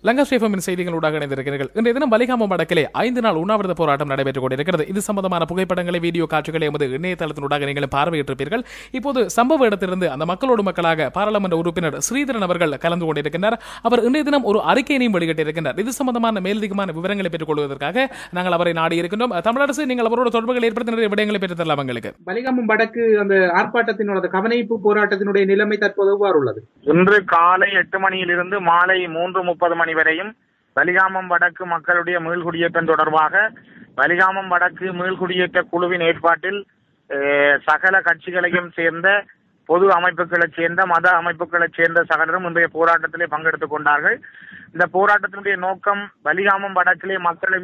லங்கா ஸ்ரீஃபமின் செய்திகளூடாக இணைந்திருக்கிறீர்கள். இன்றைய தினம் வலிகாமம் வடக்கிலே 5 நாள் உண்ணாவிரத போராட்டம் நடைபெற்றுக் கொண்டிருக்கிறது. இது சம்பந்தமான புகைப்படங்களை, வீடியோ காட்சிகளை எமது இணையதளத்தினூடாக நீங்களும் பார்வையிட்டிருப்பீர்கள். இப்போது சம்பவ இடத்திலிருந்து அந்த மக்களோடு மக்களாக பாராளுமன்ற உறுப்பினர் ஸ்ரீதரன் அவர்கள் கலந்து கொண்டிருக்கிறார். அவர் இன்றைய தினம் ஒரு அறிக்கையினையும் வெளியிட்டிருக்கிறார். இது சம்பந்தமான மேலதிகமான விவரங்களை பெற்றுக் கொள்வதற்காக நாங்கள் அவரை நாடி இருக்கின்றோம். தமிழரசு, நீங்கள் அவரோட தொடர்புகள் ஏற்படுத்தி நிறைய விடயங்களை பெற்றுத் தரலாம். எங்களுக்கு வலிகாமம் வடக்கு அந்த ஆர்ப்பாட்டத்தினோட கவனிப்பு போராட்டத்தினுடைய நிலைமை தற்போது எவ்வாறு உள்ளது? இன்று காலை 8 மணியிலிருந்து மாலை 3:30 மணி வரையும் வலிகாமம் வடக்கு மக்களுடைய மீள்குடியேற்றம் தொடர்பாக வலிகாமம் வடக்கு மீள்குடியேற்ற குழுவின் ஏற்பாட்டில் சகல கட்சிகளையும் சேர்ந்த பொது அமைப்புகளைச் சேர்ந்த மத அமைப்புகளைச் சேர்ந்த சகலரும் இன்றைய போராட்டத்திலே பங்கெடுத்துக் கொண்டார்கள். இந்த போராட்டத்தினுடைய நோக்கம் வலிகாமம் வடக்கிலே மக்களை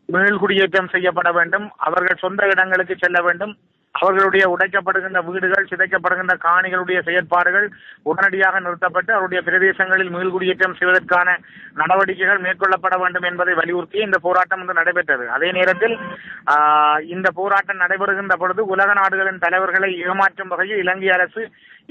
மீள்குடியேற்றம் செய்யப்பட வேண்டும், அவர்கள் சொந்த இடங்களுக்கு செல்ல வேண்டும், அவர்களுடைய உடைக்கப்படுகின்ற வீடுகள், சிதைக்கப்படுகின்ற காணிகளுடைய செயற்பாடுகள் உடனடியாக நிறுத்தப்பட்டு அவருடைய பிரதேசங்களில் மீள்குடியேற்றம் செய்வதற்கான நடவடிக்கைகள் மேற்கொள்ளப்பட வேண்டும் என்பதை வலியுறுத்தி இந்த போராட்டம் வந்து நடைபெற்றது. அதே நேரத்தில் இந்த போராட்டம் நடைபெறுகின்ற பொழுது உலக நாடுகளின் தலைவர்களை ஏமாற்றும் வகையில் இலங்கை அரசு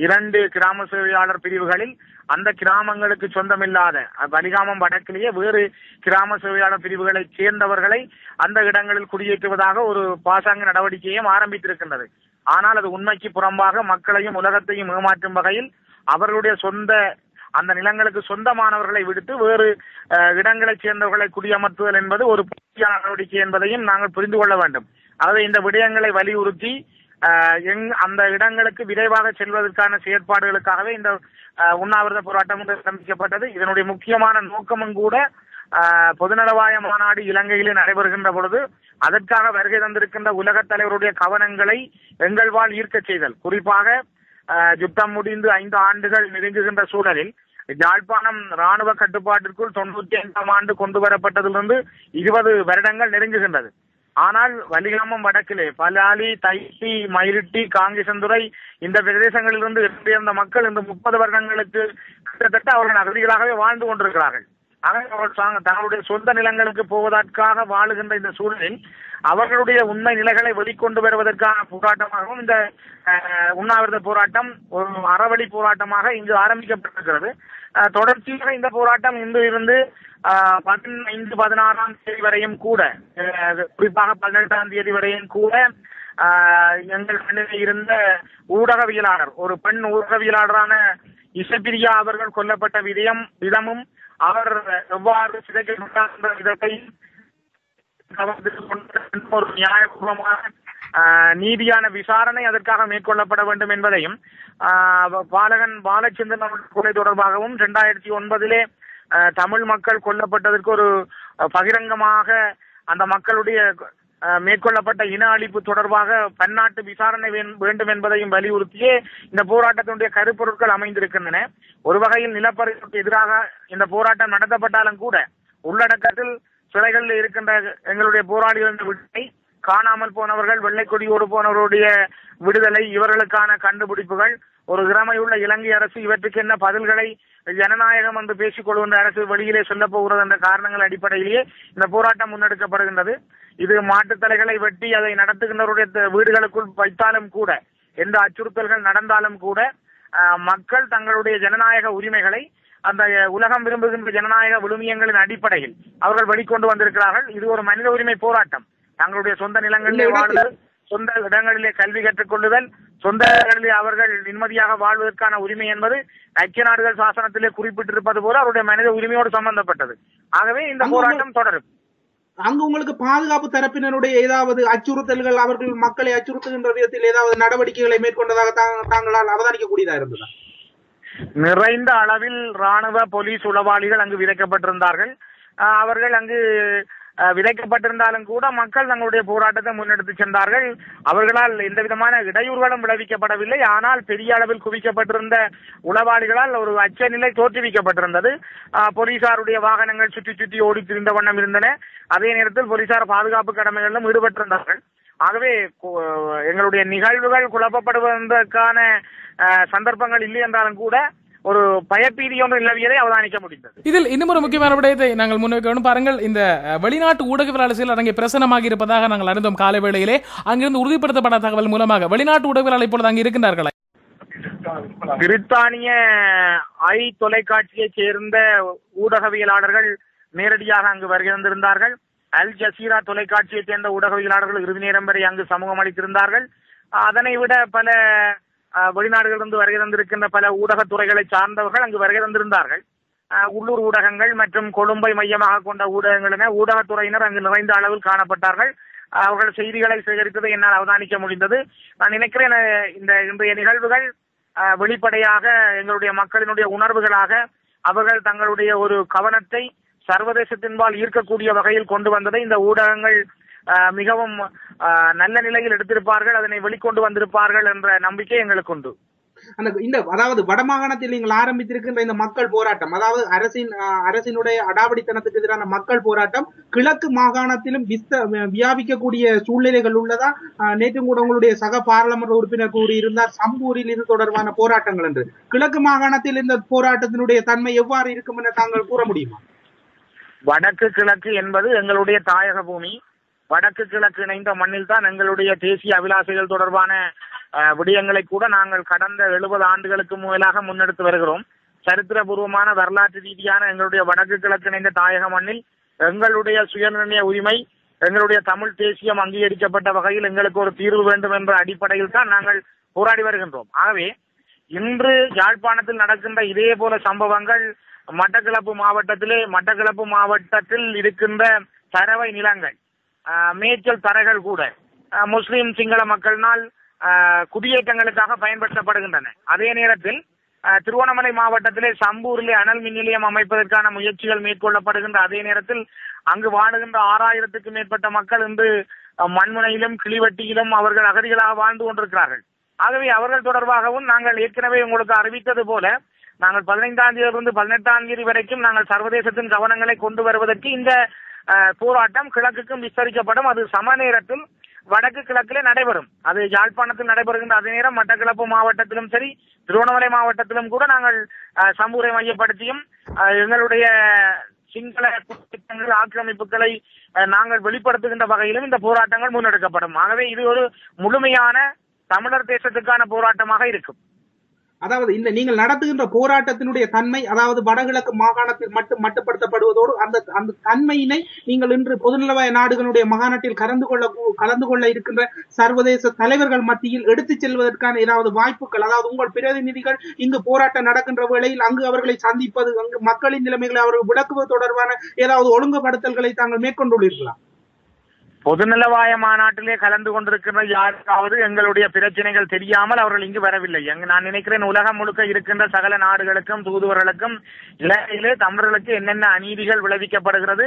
2 கிராம சேவையாளர் பிரிவுகளில் அந்த கிராமங்களுக்கு சொந்தமில்லாத வலிகாமம் வடக்கிலேயே வேறு கிராம சேவையாளர் பிரிவுகளை சேர்ந்தவர்களை அந்த இடங்களில் குடியேற்றுவதாக ஒரு பாசாங்க நடவடிக்கையும் ஆரம்பித்திருக்கின்றது. ஆனால் அது உண்மைக்கு புறம்பாக மக்களையும் உலகத்தையும் ஏமாற்றும் வகையில் அவர்களுடைய சொந்த அந்த நிலங்களுக்கு சொந்தமானவர்களை விடுத்து வேறு இடங்களை சேர்ந்தவர்களை குடியமர்த்துதல் என்பது ஒரு புதிய நடவடிக்கை என்பதையும் நாங்கள் புரிந்து கொள்ள வேண்டும். ஆகவே இந்த விடயங்களை வலியுறுத்தி அந்த இடங்களுக்கு விரைவாக செல்வதற்கான செயற்பாடுகளுக்காகவே இந்த உண்ணாவிரத போராட்டம் ஆரம்பிக்கப்பட்டது. இதனுடைய முக்கியமான நோக்கமும் கூட பொதுநலவாய மாநாடு இலங்கையிலே நடைபெறுகின்ற பொழுது அதற்காக வருகை தந்திருக்கின்ற உலக தலைவருடைய கவனங்களை எங்கள் வாழ் ஈர்க்க செய்தல். குறிப்பாக யுத்தம் முடிந்து 5 ஆண்டுகள் நெருங்குகின்ற சூழலில் யாழ்ப்பாணம் ராணுவ கட்டுப்பாட்டிற்குள் 95ஆம் ஆண்டு கொண்டு வரப்பட்டதிலிருந்து 20 வருடங்கள் நெருங்குகின்றது. ஆனால் வலிகாமம் வடக்கிலே பலாலி, தைசி, மயிலிட்டி, காங்கேசந்துறை இந்த பிரதேசங்களிலிருந்து இடம்பெயர்ந்த மக்கள் இந்த 30 வருடங்களுக்கு கிட்டத்தட்ட அவர்கள் அகதிகளாகவே வாழ்ந்து கொண்டிருக்கிறார்கள். அவர்கள் தங்களுடைய சொந்த நிலங்களுக்கு போவதற்காக வாழுகின்ற இந்த சூழலில் அவர்களுடைய உண்மை நிலைகளை வெளிக்கொண்டு வருவதற்கான போராட்டமாகவும் இந்த உண்ணாவிரத போராட்டம் ஒரு அறவழி போராட்டமாக இங்கு ஆரம்பிக்கப்பட்டிருக்கிறது. தொடர்ச்சியாக இந்த போராட்டம் இன்று இருந்து 15, 16ஆம் தேதி வரையும் கூட, குறிப்பாக 18ஆம் தேதி வரையும் கூட எங்கள் மண்ணில் இருந்த ஊடகவியலாளர், ஒரு பெண் ஊடகவியலாளரான இசைப்பிரியா அவர்கள் கொல்லப்பட்ட விதமும் அவர் எவ்வாறு சிதைக்கப்பட்ட விதத்தை ஒரு நியாயபூர்வமான நீதியான விசாரணை அதற்காக மேற்கொள்ளப்பட வேண்டும் என்பதையும் பாலகன் பாலச்சந்திரன் கொலை தொடர்பாகவும் 2009 தமிழ் மக்கள் கொல்லப்பட்டதற்கு ஒரு பகிரங்கமாக அந்த மக்களுடைய மேற்கொள்ளப்பட்ட இன அழிப்பு தொடர்பாக பன்னாட்டு விசாரணை வேண்டும் என்பதையும் வலியுறுத்தியே இந்த போராட்டத்தினுடைய கருப்பொருட்கள் அமைந்திருக்கின்றன. ஒரு வகையில் நிலப்பரப்புக்கு எதிராக இந்த போராட்டம் நடத்தப்பட்டாலும் கூட உள்ளடக்கத்தில் சிலைகளில் இருக்கின்ற எங்களுடைய போராளிகளின் விடுதலை, காணாமல் போனவர்கள், வெள்ளை கொடியோடு போனவர்களுடைய விடுதலை, இவர்களுக்கான கண்டுபிடிப்புகள், ஒரு திறமையுள்ள இலங்கை அரசு இவற்றுக்கு என்ன பதில்களை ஜனநாயகம் என்று பேசிக் கொள்கின்ற அரசு வெளியிலே சொல்ல போகிறது என்ற காரணங்கள் அடிப்படையிலேயே இந்த போராட்டம் முன்னெடுக்கப்படுகின்றது. இது மாட்டுத் தலைகளை வெட்டி அதை நடத்துகின்றவருடைய வீடுகளுக்குள் வைத்தாலும் கூட, எந்த அச்சுறுத்தல்கள் நடந்தாலும் கூட மக்கள் தங்களுடைய ஜனநாயக உரிமைகளை அந்த உலகம் விரும்புகின்ற ஜனநாயக விழுமியங்களின் அடிப்படையில் அவர்கள் வெளிக்கொண்டு வந்திருக்கிறார்கள். இது ஒரு மனித உரிமை போராட்டம். தங்களுடைய சொந்த நிலங்களிலே வாழ்தல், சொந்த இடங்களிலே கல்வி கற்றுக் கொள்ளுதல், சொந்த இடங்களிலே அவர்கள் நிம்மதியாக வாழ்வதற்கான உரிமை என்பது ஐக்கிய நாடுகள் சாசனத்திலே குறிப்பிட்டிருப்பது போல அவருடைய மனித உரிமையோடு சம்பந்தப்பட்டது. ஆகவே இந்த போராட்டம் தொடரும். அங்கு உங்களுக்கு பாதுகாப்பு தரப்பினருடைய ஏதாவது அச்சுறுத்தல்கள், அவர்கள் மக்களை அச்சுறுத்துகின்ற விதத்தில் ஏதாவது நடவடிக்கைகளை மேற்கொண்டதாக தாங்களால் அவதானிக்கக்கூடியதா இருந்ததா? நிறைந்த அளவில் ராணுவ, போலீஸ் உளவாளிகள் அங்கு விதைக்கப்பட்டிருந்தார்கள். அவர்கள் அங்கு விதைக்கப்பட்டிருந்தாலும் கூட மக்கள் தங்களுடைய போராட்டத்தை முன்னெடுத்து சென்றார்கள். அவர்களால் எந்த விதமான இடையூறுகளும் விளைவிக்கப்படவில்லை. ஆனால் பெரிய அளவில் குவிக்கப்பட்டிருந்த உளவாளிகளால் ஒரு அச்ச நிலை தோற்றுவிக்கப்பட்டிருந்தது. போலீசாருடைய வாகனங்கள் சுற்றி சுற்றி ஓடி திரிந்த வண்ணம் இருந்தன. அதே நேரத்தில் போலீசார் பாதுகாப்பு கடமைகளிலும் ஈடுபட்டிருந்தார்கள். ஆகவே எங்களுடைய நிகழ்வுகள் குழப்பப்படுவதற்கான சந்தர்ப்பங்கள் இல்லை என்றாலும் கூட ஒரு பயப்பீதி ஒன்று நிலவியதை அவதானிக்க முடிந்தது. இதில் இன்னும் ஒரு முக்கியமான விடயத்தை நாங்கள் முன்வைக்கணும். பாருங்கள், இந்த வெளிநாட்டு ஊடகவியலாளர்கள் அங்கே பிரசனமாக இருப்பதாக நாங்கள் அறிந்தோம் காலை வேளையிலே. அங்கிருந்து உறுதிப்படுத்தப்பட்ட தகவல் மூலமாக வெளிநாட்டு ஊடகவியலாளர் இப்பொழுது அங்கே இருக்கின்றார்களா? பிரித்தானிய தொலைக்காட்சியைச் சேர்ந்த ஊடகவியலாளர்கள் நேரடியாக அங்கு வருகின்றிருந்தார்கள். அல் ஜசீரா தொலைக்காட்சியைச் சேர்ந்த ஊடகவியலாளர்கள் இறுதி நேரம் வரை அங்கு சமூகம் அளித்திருந்தார்கள். அதனை விட பல வெளிநாடுகளிலிருந்து வருகை தந்திருக்கின்ற பல ஊடகத்துறைகளை சார்ந்தவர்கள் அங்கு வருகை தந்திருந்தார்கள். உள்ளூர் ஊடகங்கள் மற்றும் கொழும்பை மையமாக கொண்ட ஊடகங்கள் என ஊடகத்துறையினர் அங்கு நிறைந்த அளவில் காணப்பட்டார்கள். அவர்கள் செய்திகளை சேகரித்ததை என்னால் அவதானிக்க முடிந்தது. நான் நினைக்கிறேன் இந்த இன்றைய நிகழ்வுகள் வெளிப்படையாக எங்களுடைய மக்களினுடைய உணர்வுகளாக அவர்கள் தங்களுடைய ஒரு கவனத்தை சர்வதேசத்தின்பால் ஈர்க்கக்கூடிய வகையில் கொண்டு வந்ததை இந்த ஊடகங்கள் மிகவும் நல்ல நிலையில் எடுத்திருப்பார்கள், அதனை வெளிக்கொண்டு வந்திருப்பார்கள் என்ற நம்பிக்கை எங்களுக்கு உண்டு. இந்த அதாவது வடமாகாணத்தில் நீங்கள் ஆரம்பித்திருக்கின்ற இந்த மக்கள் போராட்டம், அதாவது அரசினுடைய அடாவடித்தனத்துக்கு எதிரான மக்கள் போராட்டம் கிழக்கு மாகாணத்திலும் வியாபிக்கக்கூடிய சூழ்நிலைகள் உள்ளதா? நேற்று கூட உங்களுடைய சக பாராளுமன்ற உறுப்பினர் கூறியிருந்தார் சம்பூரில் இது தொடர்பான போராட்டங்கள் என்று. கிழக்கு மாகாணத்தில் இந்த போராட்டத்தினுடைய தன்மை எவ்வாறு இருக்கும் என தாங்கள் கூற முடியுமா? வடக்கு கிழக்கு என்பது எங்களுடைய தாயக பூமி. வடக்கு கிழக்கு இணைந்த மண்ணில் தான் எங்களுடைய தேசிய அபிலாசைகள் தொடர்பான விடயங்களை கூட நாங்கள் கடந்த 70 ஆண்டுகளுக்கு மேலாக முன்னெடுத்து வருகிறோம். சரித்திரபூர்வமான வரலாற்று ரீதியான எங்களுடைய வடக்கு கிழக்கு இணைந்த தாயக மண்ணில் எங்களுடைய சுயநிர்ணய உரிமை, எங்களுடைய தமிழ் தேசியம் அங்கீகரிக்கப்பட்ட வகையில் எங்களுக்கு ஒரு தீர்வு வேண்டும் என்ற அடிப்படையில் தான் நாங்கள் போராடி வருகின்றோம். ஆகவே இன்று யாழ்ப்பாணத்தில் நடக்கின்ற இதே போல சம்பவங்கள் மட்டக்களப்பு மாவட்டத்தில் இருக்கின்ற தரவை நிலங்கள், மேய்ச்சல் தரைகள் கூட முஸ்லிம் சிங்கள மக்களினால் குடியேற்றங்களுக்காக பயன்படுத்தப்படுகின்றன. அதே நேரத்தில் திருவண்ணாமலை மாவட்டத்திலே சம்பூரிலே அனல் மின் நிலையம் அமைப்பதற்கான முயற்சிகள் மேற்கொள்ளப்படுகின்ற அதே நேரத்தில் அங்கு வாழுகின்ற 6000க்கும் மேற்பட்ட மக்கள் இன்று மண்முனையிலும் கிளிவட்டியிலும் அவர்கள் அகதிகளாக வாழ்ந்து கொண்டிருக்கிறார்கள். ஆகவே அவர்கள் தொடர்பாகவும் நாங்கள் ஏற்கனவே உங்களுக்கு அறிவித்தது போல நாங்கள் 15ஆம் தேதியிலிருந்து 18ஆம் தேதி வரைக்கும் நாங்கள் சர்வதேசத்தின் கவனங்களை கொண்டு வருவதற்கு இந்த போராட்டம் கிழக்குக்கும் விஸ்தரிக்கப்படும். அது சம நேரத்தில் வடக்கு கிழக்கிலே நடைபெறும். அது யாழ்ப்பாணத்தில் நடைபெறுகின்ற அதே நேரம் மட்டக்களப்பு மாவட்டத்திலும் சரி, திருவண்ணாமலை மாவட்டத்திலும் கூட நாங்கள் சம்பூரை மையப்படுத்தியும் எங்களுடைய சிங்கள குற்றங்கள் ஆக்கிரமிப்புகளை நாங்கள் வெளிப்படுத்துகின்ற வகையிலும் இந்த போராட்டங்கள் முன்னெடுக்கப்படும். ஆகவே இது ஒரு முழுமையான தமிழர் தேசத்துக்கான போராட்டமாக இருக்கும். அதாவது இந்த நீங்கள் நடத்துகின்ற போராட்டத்தினுடைய தன்மை, அதாவது வடகிழக்கு மாகாணத்தில் மட்டுப்படுத்தப்படுவதோடு அந்த தன்மையினை நீங்கள் இன்று பொதுநலவாய நாடுகளுடைய மாகாணத்தில் கலந்து கொள்ள இருக்கின்ற சர்வதேச தலைவர்கள் மத்தியில் எடுத்துச் செல்வதற்கான ஏதாவது வாய்ப்புகள், அதாவது உங்கள் பிரதிநிதிகள் இங்கு போராட்டம் நடக்கின்ற வேளையில் அங்கு அவர்களை சந்திப்பது, அங்கு மக்களின் நிலைமைகளை அவர்கள் விளக்குவது தொடர்பான ஏதாவது ஒழுங்குபடுத்தல்களை தாங்கள் மேற்கொண்டுள்ளீர்களா? பொதுநலவாய மாநாட்டிலே கலந்து கொண்டிருக்கிற யாருக்காவது எங்களுடைய பிரச்சனைகள் தெரியாமல் அவர்கள் இங்கு வரவில்லை. நான் நினைக்கிறேன் உலகம் முழுக்க இருக்கின்ற சகல நாடுகளுக்கும் தூதுவர்களுக்கும் இலங்கையிலே தமிழர்களுக்கு என்னென்ன அநீதிகள் விளைவிக்கப்படுகிறது,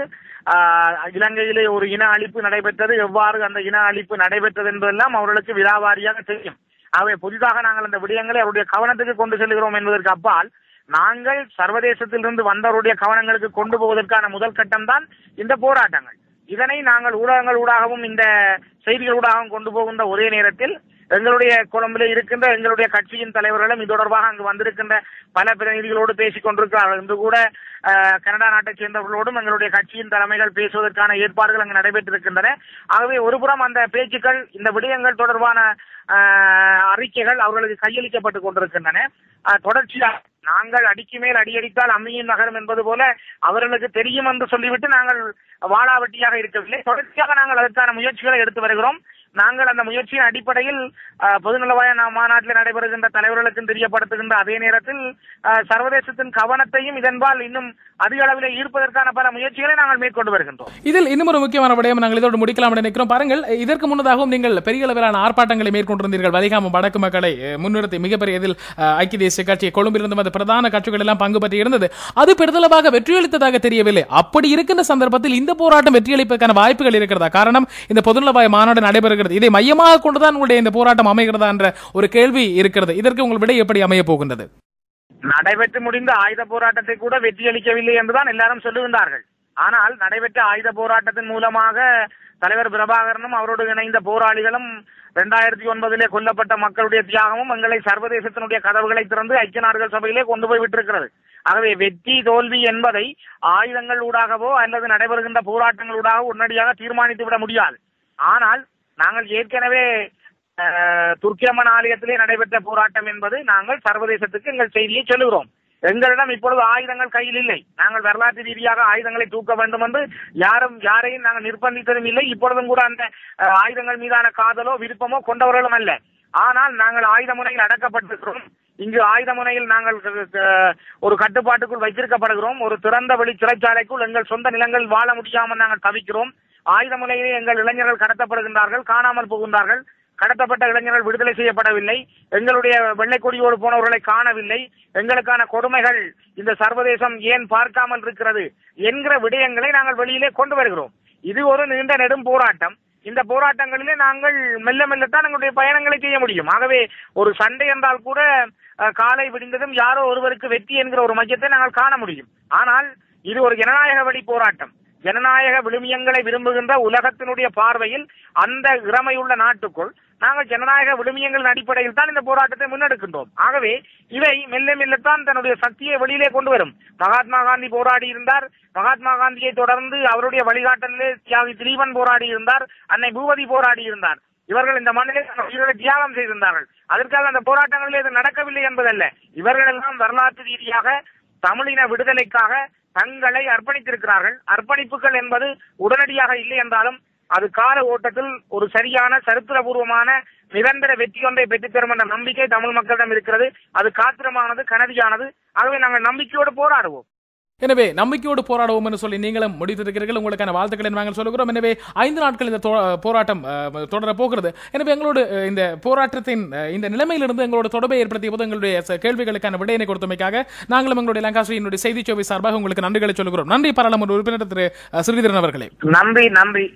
இலங்கையிலே ஒரு இன அழிப்பு நடைபெற்றது, எவ்வாறு அந்த இன அழிப்பு நடைபெற்றது என்பதெல்லாம் அவர்களுக்கு விலாவாரியாக தெரியும். ஆகவே புதிதாக நாங்கள் அந்த விடயங்களை அவருடைய கவனத்துக்கு கொண்டு செல்கிறோம் என்பதற்கு அப்பால் நாங்கள் சர்வதேசத்திலிருந்து வந்தவருடைய கவனங்களுக்கு கொண்டு போவதற்கான முதல் கட்டம் தான் இந்த போராட்டங்கள். இதனை நாங்கள் ஊடகங்கள் ஊடாகவும் இந்த செய்திகள் ஊடாகவும் கொண்டு போகின்ற ஒரே நேரத்தில் எங்களுடைய கொழும்பிலே இருக்கின்ற எங்களுடைய கட்சியின் தலைவர்களும் இது தொடர்பாக அங்கு வந்திருக்கின்ற பல பிரதிநிதிகளோடு பேசிக் கொண்டிருக்கிறார்கள். இன்று கூட கனடா நாட்டைச் சேர்ந்தவர்களோடும் எங்களுடைய கட்சியின் தலைமைகள் பேசுவதற்கான ஏற்பாடுகள் அங்கு நடைபெற்றிருக்கின்றன. ஆகவே ஒருபுறம் அந்த பேச்சுக்கள், இந்த விடயங்கள் தொடர்பான அறிக்கைகள் அவர்களுக்கு கையளிக்கப்பட்டுக் கொண்டிருக்கின்றன. தொடர்ச்சியாக நாங்கள் அடிக்கு மேல் அடியடித்தால் அம்மியின் நகரம் என்பது போல அவர்களுக்கு தெரியும் என்று சொல்லிவிட்டு நாங்கள் வாளாவட்டியாக இருக்கவில்லை. தொடர்ச்சியாக நாங்கள் அதற்கான முயற்சிகளை எடுத்து வருகிறோம். நாங்கள் அந்த முயற்சியின் அடிப்படையில் பொதுநலவாய மாநாட்டில் நடைபெறுகின்ற தலைவர்களுக்கும் தெரியப்படுத்துகின்ற அதே நேரத்தில் சர்வதேசத்தின் கவனத்தையும் இதன்பால் இன்னும் அதிக அளவில் ஈர்ப்பதற்கான பல முயற்சிகளை நாங்கள் மேற்கொண்டு வருகின்றோம். இதில் இன்னும் ஒரு முக்கியமான விடயம் நாங்கள் இதோடு முடிக்கலாம் நினைக்கிறோம். பாருங்கள், இதற்கு முன்னதாகவும் நீங்கள் பெரிய அளவிலான ஆர்ப்பாட்டங்களை மேற்கொண்டிருந்தீர்கள். வலிகாமம் வடக்கு மக்களை முன்னிறுத்தி மிகப்பெரிய இதில் ஐக்கிய தேசிய கட்சி கொழும்பிலிருந்து வந்த பிரதான கட்சிகள் எல்லாம் பங்கு பற்றி இருந்தது. அது பெரிதளவாக வெற்றியளித்ததாக தெரியவில்லை. அப்படி இருக்கின்ற சந்தர்ப்பத்தில் இந்த போராட்டம் வெற்றியளிப்பதற்கான வாய்ப்புகள் இருக்கிறதா? காரணம், இந்த பொதுநலவாய மாநாடு நடைபெறுகிறது, இதை மையமாக கொண்டுதான் உங்களுடைய இந்த போராட்டம் அமைகிறதா என்ற ஒரு கேள்வி இருக்கிறது. இதற்கு உங்கள் விடை எப்படி அமைய போகின்றது? நடைபெற்று முடிந்த ஆயுத போராட்டத்தை கூட வெற்றியளிக்கவில்லை என்றுதான் எல்லாரும் சொல்லுகின்றார்கள். ஆனால் நடைபெற்ற ஆயுத போராட்டத்தின் மூலமாக தலைவர் பிரபாகரனும் அவரோடு இணைந்த போராளிகளும் 2009 கொல்லப்பட்ட மக்களுடைய தியாகமும் எங்களை சர்வதேசத்தினுடைய கதவுகளை திறந்து ஐக்கிய நாடுகள் சபையிலே கொண்டு போய் விட்டிருக்கிறது. ஆகவே வெற்றி தோல்வி என்பதை ஆயுதங்கள் ஊடாகவோ அல்லது நடைபெறுகின்ற போராட்டங்கள் ஊடாக உடனடியாக தீர்மானித்து விட முடியாது. ஆனால் நாங்கள் ஏற்கனவே துர்க்கியம்மன் ஆலயத்திலே நடைபெற்ற போராட்டம் என்பது நாங்கள் சர்வதேசத்துக்கு எங்கள் செய்தியை சொல்லுகிறோம். எங்களிடம் இப்பொழுது ஆயுதங்கள் கையில் இல்லை. நாங்கள் வரலாற்று ரீதியாக ஆயுதங்களை தூக்க வேண்டும் என்று யாரையும் நாங்கள் நிர்பந்தித்ததும் இல்லை. இப்பொழுதும் கூட அந்த ஆயுதங்கள் மீதான காதலோ விருப்பமோ கொண்டவர்களும் அல்ல. ஆனால் நாங்கள் ஆயுத முனையில் அடக்கப்பட்டிருக்கிறோம். இங்கு ஆயுத முனையில் நாங்கள் ஒரு கட்டுப்பாட்டுக்குள் வைத்திருக்கப்படுகிறோம். ஒரு திறந்த வெளி சிறைச்சாலைக்குள் எங்கள் சொந்த நிலங்களில் வாழ முடியாமல் நாங்கள் தவிக்கிறோம். ஆயுத முனையிலே எங்கள் இளைஞர்கள் கடத்தப்படுகின்றார்கள், காணாமல் போகின்றார்கள். கடத்தப்பட்ட இளைஞர்கள் விடுதலை செய்யப்படவில்லை. எங்களுடைய வெள்ளை கொடியோடு போனவர்களை காணவில்லை. எங்களுக்கான கொடுமைகள் இந்த சர்வதேசம் ஏன் பார்க்காமல் இருக்கிறது என்கிற விடயங்களை நாங்கள் வெளியிலே கொண்டு வருகிறோம். இது ஒரு நீண்ட நெடும் போராட்டம். இந்த போராட்டங்களிலே நாங்கள் மெல்ல மெல்லத்தான் எங்களுடைய பயணங்களை செய்ய முடியும். ஆகவே ஒரு சண்டை என்றால் கூட காலை விடிந்ததும் யாரோ ஒருவருக்கு வெற்றி என்கிற ஒரு மையத்தை நாங்கள் காண முடியும். ஆனால் இது ஒரு ஜனநாயக வழி போராட்டம். ஜனநாயக விழுமியங்களை விரும்புகின்ற உலகத்தினுடைய பார்வையில் அந்த இறமையுள்ள நாட்டுக்குள் நாங்கள் ஜனநாயக விழுமியங்களின் அடிப்படையில் தான் இந்த போராட்டத்தை முன்னெடுக்கின்றோம். ஆகவே இவை மெல்ல மெல்லத்தான் தன்னுடைய சக்தியை வெளியிலே கொண்டு வரும். மகாத்மா காந்தி போராடி இருந்தார். மகாத்மா காந்தியை தொடர்ந்து அவருடைய வழிகாட்டலிலே தியாகி திலீபன் போராடி இருந்தார். அன்னை பூபதி போராடி இருந்தார். இவர்கள் இந்த மண்ணிலே உயிர்களை தியாகம் செய்திருந்தார்கள். அதற்காக அந்த போராட்டங்களில் இது நடக்கவில்லை என்பதல்ல. இவர்கள் எல்லாம் வரலாற்று ரீதியாக தமிழின விடுதலைக்காக தங்களை அர்ப்பணித்திருக்கிறார்கள். அர்ப்பணிப்புகள் என்பது உடனடியாக இல்லை என்றாலும் அது கால ஓட்டத்தில் ஒரு சரியான சரித்திரபூர்வமான நிரந்தர வெற்றி ஒன்றை பெற்றுத்தரும் என்ற நம்பிக்கை தமிழ் மக்களிடம் இருக்கிறது. அது காத்திரமானது, கனதியானது. ஆகவே நாங்கள் நம்பிக்கையோடு போராடுவோம். எனவே நம்பிக்கையோடு போராடுவோம் என்று சொல்லி நீங்களும் முடித்திருக்கிறீர்கள். உங்களுக்கான வாழ்த்துக்களை நாங்கள் சொல்லுகிறோம். எனவே 5 நாட்கள் இந்த போராட்டம் தொடர போகிறது. எனவே எங்களோடு இந்த போராட்டத்தின் இந்த நிலைமையிலிருந்து எங்களோட தொடர்பை ஏற்படுத்திய போது எங்களுடைய கேள்விகளுக்கான விடையினை கொடுத்தமைக்காக நாங்களும் எங்களுடைய லங்காஸ்ரீயினுடைய செய்தி சேவை சார்பாக உங்களுக்கு நன்றிகளை சொல்லுகிறோம். நன்றி பாராளுமன்ற உறுப்பினர் திரு ஸ்ரீதரன் அவர்களே. நன்றி.